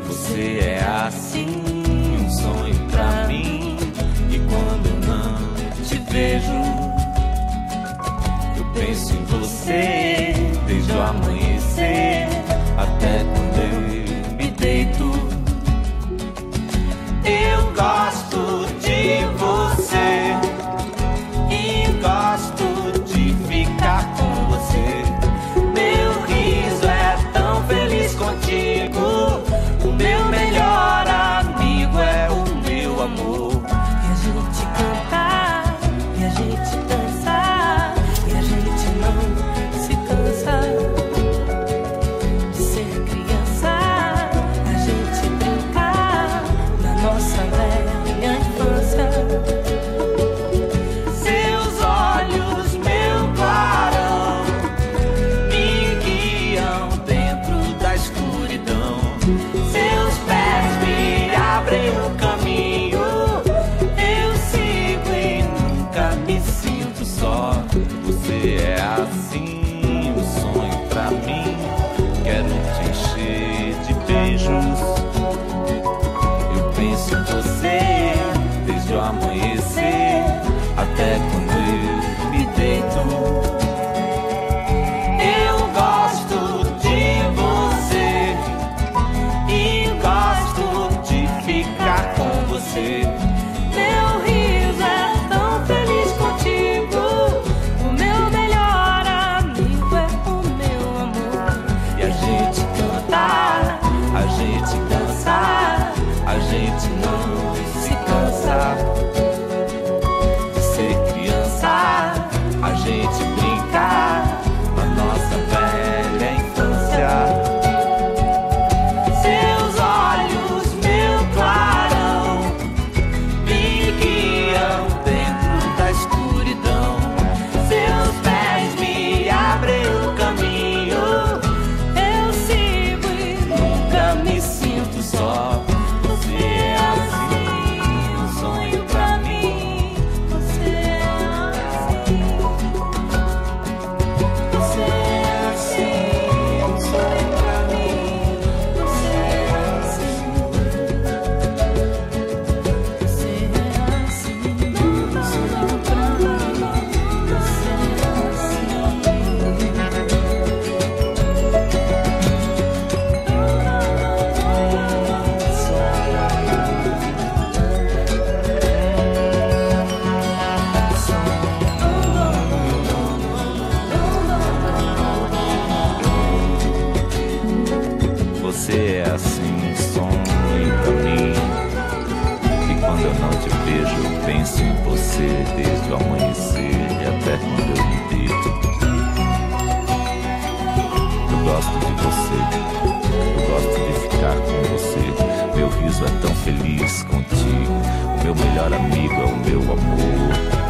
Você é assim, um sonho pra mim. E quando eu não te vejo, eu penso em você desde o amanhecer até quando eu me deito. Eu gosto de você e gosto de ficar com você. Meu riso é tão feliz contigo. O meu melhor amigo é o meu amor. E a gente cantar, e a gente dançar, e a gente não se cansa de ser criança. A gente brincar na nossa velha infância. Seus olhos, meu clarão, me guiam dentro da escuridão. Seus pés me abrem o caminho. Eu sigo e nunca me sinto só. Você é assim, um sonho pra mim. Quero te encher de beijos. Eu penso em você desde o amanhecer até quando eu me deito. Eu gosto de você e gosto de ficar com você. Meu riso é tão feliz contigo. O meu melhor amigo é o meu amor. E a gente cantar, a gente dançar, a gente não se cansa de ser criança. A gente brincar na nossa velha infância. Seus olhos, meu clarão, me guiam dentro da escuridão. Seus pés me abrem o caminho. Eu sigo e nunca me sinto só. Você é assim, um sonho pra mim. Você é assim. Você é assim, um sonho pra mim. Você é assim. Você é assim, um sonho pra mim. Você é Você é assim, um sonho pra mim. E quando eu não te vejo, eu penso em você desde o amanhecer e até quando eu me deito. Eu gosto de você, eu gosto de ficar com você. Meu riso é tão feliz contigo. O meu melhor amigo é o meu amor.